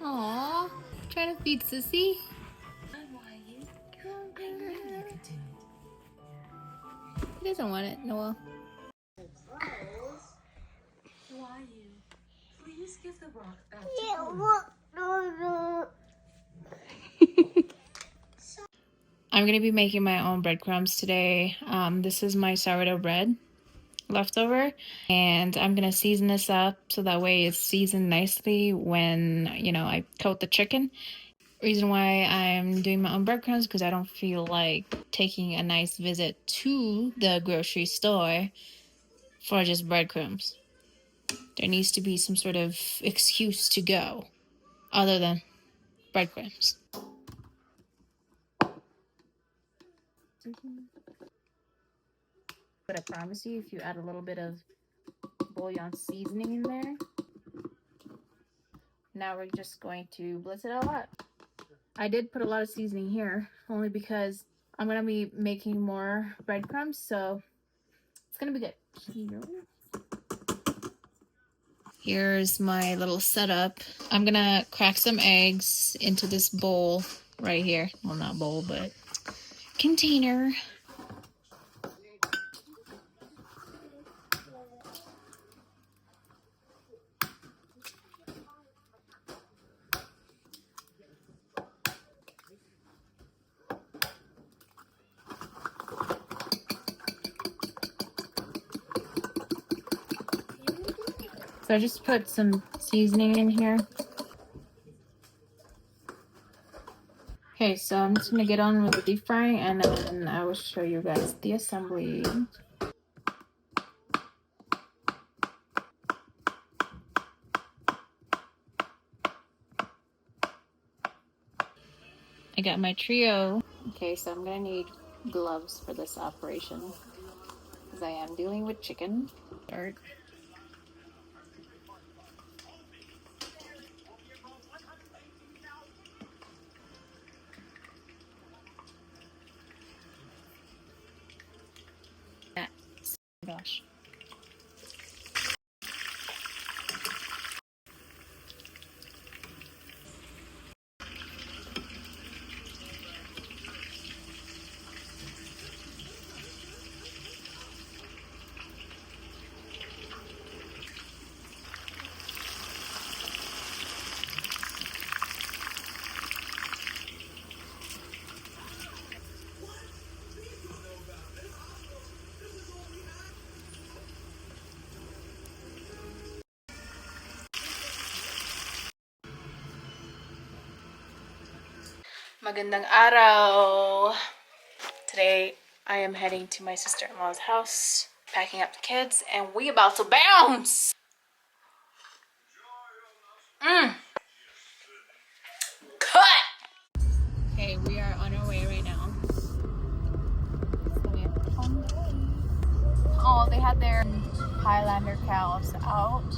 Aww, trying to feed Sissy. He doesn't want it, Noah. Please give the rock back to I'm gonna be making my own breadcrumbs today. This is my sourdough bread leftover, and I'm gonna season this up so that way it's seasoned nicely when, you know, I coat the chicken. Reason why I'm doing my own breadcrumbs because I don't feel like taking a nice visit to the grocery store for just breadcrumbs. There needs to be some sort of excuse to go other than breadcrumbs. But I promise you, if you add a little bit of bouillon seasoning in there, now we're just going to blitz it all up. I did put a lot of seasoning here only because I'm gonna be making more breadcrumbs, so it's gonna be good. Here's my little setup. I'm gonna crack some eggs into this bowl right here. Well, not bowl, but container. So I just put some seasoning in here. Okay, so I'm just gonna get on with the deep frying and then I will show you guys the assembly. I got my trio. Okay, so I'm gonna need gloves for this operation because I am dealing with chicken. Start. Gosh. Magandang araw! Today I am heading to my sister-in-law's house, packing up the kids, and we about to bounce! Cut! Okay, we are on our way right now. So we have to on the way. Oh, they had their Highlander cows out.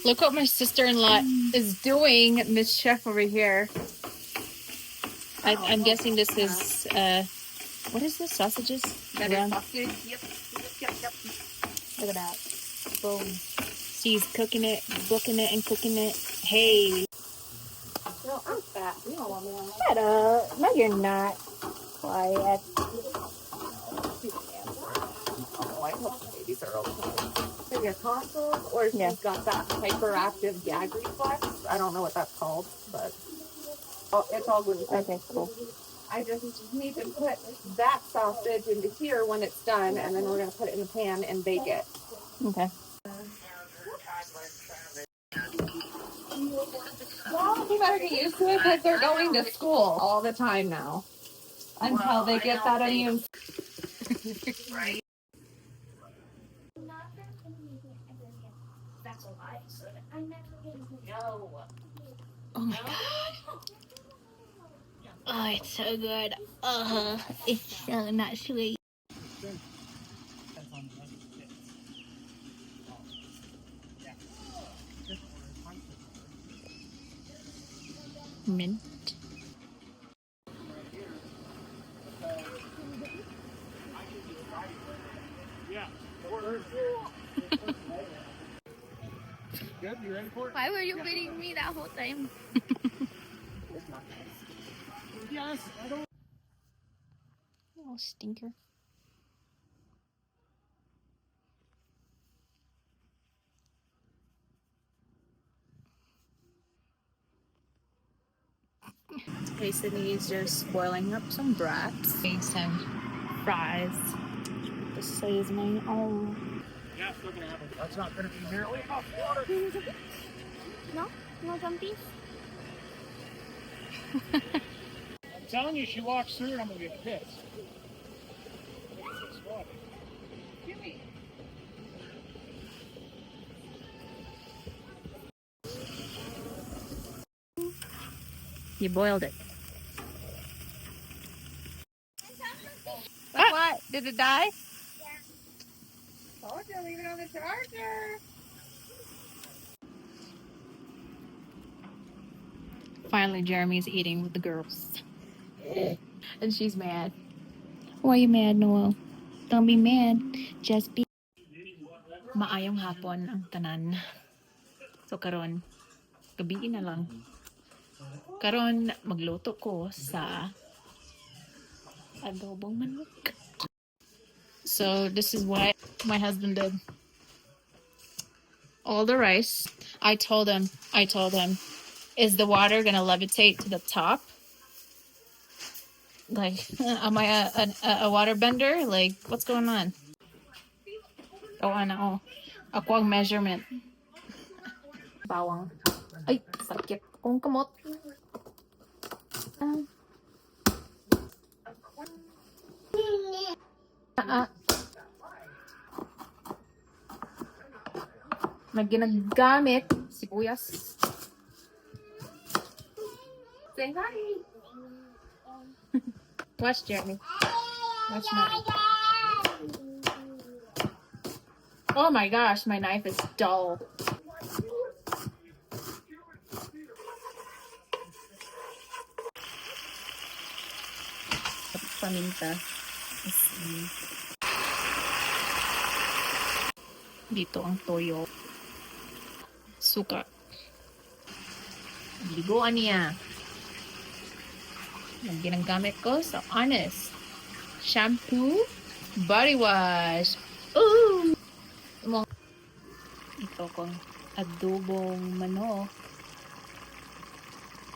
Look what my sister-in-law is doing, Miss Chef over here. I'm guessing this is, what is this, sausages? That is sausage, yep. Look at that. Boom. She's cooking it, booking it, and cooking it. Hey. No, I'm fat. You don't want me on that. Shut up. No, you're not. Quiet. Oh, I hope the babies are okay. So your tonsils, or she's got that hyperactive gag reflex. I don't know what that's called, but it's all gluten. Okay, cool. I just need to put that sausage into here when it's done, and then we're going to put it in the pan and bake it. Okay. Well, you better get used to it because they're going to school all the time now. Until they get that immune. Right. Oh my god. Oh, it's so good. It's so not sweet. Mint. Good, you ready for it? Why were you beating me that whole time? Yes, I don't. Oh, stinker. Okay, Sydney's just boiling up some brats. Made some fries. This says my own. Yeah, it's still gonna happen. That's not gonna be nearly enough water. No? No jumpy? I'm telling you, she walks through and I'm gonna get pissed. Gimme. You boiled it. Ah! What? Did it die? Told you, leave it on the charger. Finally, Jeremy's eating with the girls. And she's mad. Why are you mad, Noel? Don't be mad. Just be... Maayong hapon ang tanan. So karon, gabi na lang. Karon, magluto ko sa adobong manok. So this is what my husband did. All the rice. I told him, is the water gonna levitate to the top? Like, am I a water bender? Like, what's going on? Oh, ano, ako ang measurement. Bawang. Ay, sakit kong kamot. May ginagamit sibuyas. Say hi. Watch, Jeremy. Watch my. Oh my gosh, my knife is dull. Paminta. Dito ang toyo. Suka. Liguan niya. Ang ginagamit ko sa Honest. Shampoo, body wash. Ooh! Ito kong adobong manok.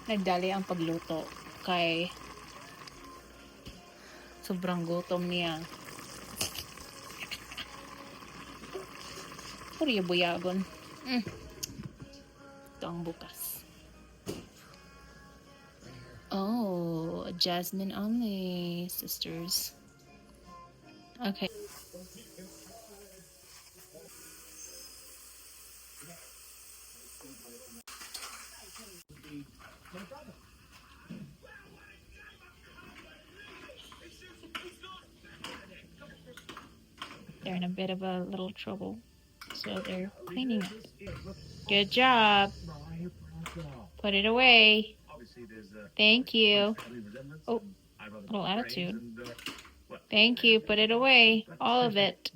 Nagdali ang pagluto kay sobrang gutom niya. Puri buyagon. Ito ang bukas. Oh, jasmine only, sisters. Okay. They're in a bit of a little trouble, so they're cleaning it. Good job. Put it away. Thank you. Oh, little attitude. Thank you. Put it away. All of it.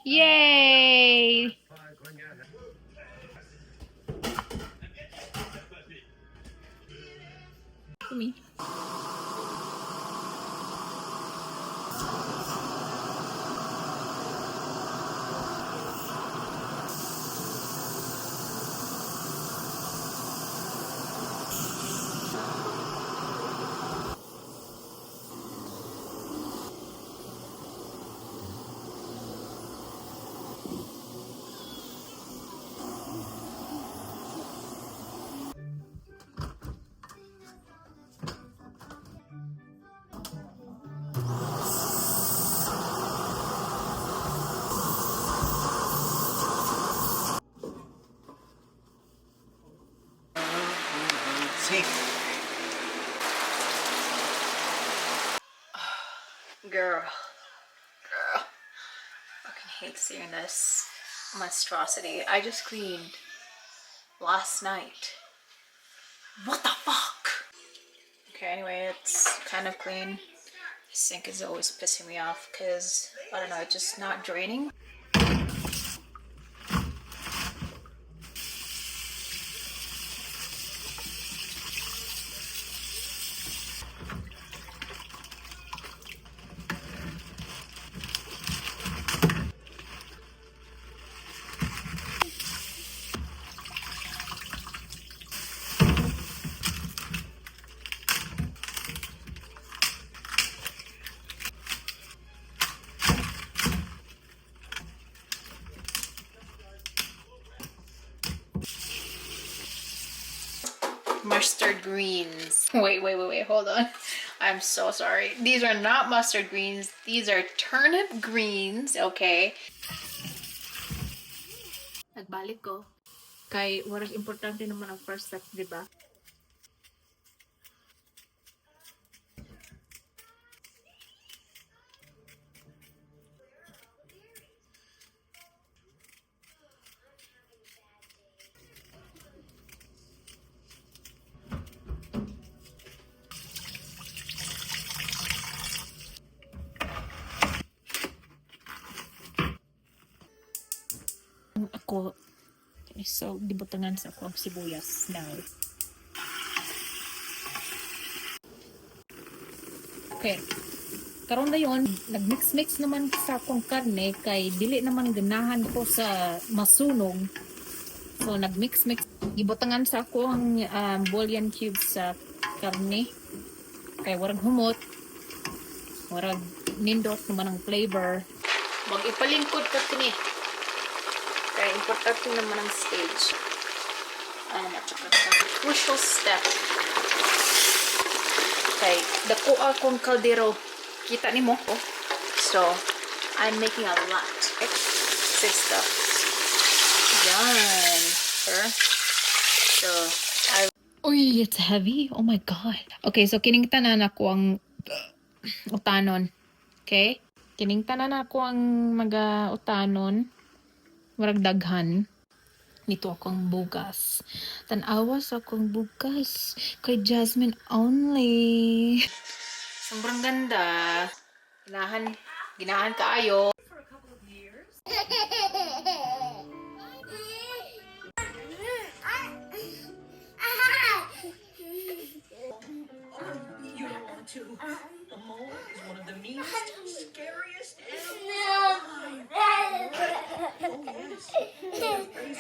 Yay! For me. Girl. Fucking hate seeing this monstrosity. I just cleaned last night. What the fuck? Okay, anyway, it's kind of clean. The sink is always pissing me off because, I don't know, it's just not draining. Mustard greens. Wait, hold on. I'm so sorry. These are not mustard greens. These are turnip greens, okay? Nagbalik ko. Kay, what is importante naman ang first step, di ba? Ako, so, gibutangan sa akong sibuyas now. Okay. Karon na yon, nag-mix-mix naman sa akong karne kay dili naman ganahan ko sa masunog. So nag-mix-mix, gibutangan sa akong bouillon cubes sa karne kay warag humot, warag nindot naman ang flavor. Mag-ipalingkod ka kini. Kaya importante naman ang stage. Ano na, crucial step. Okay, dako akong kaldero. Kita ni mo. So, I'm making a lot. Okay? Six stuff. Yan. So, Uy, it's heavy. Oh my God. Okay, so kining tanan ako ang utanon. Okay? Kining tanan ako ang mga utanon. Marag daghan. Nito akong bugas. Tanawas akong bugas. Kay Jasmine only. Sobrang ganda. Ginahan kaayo.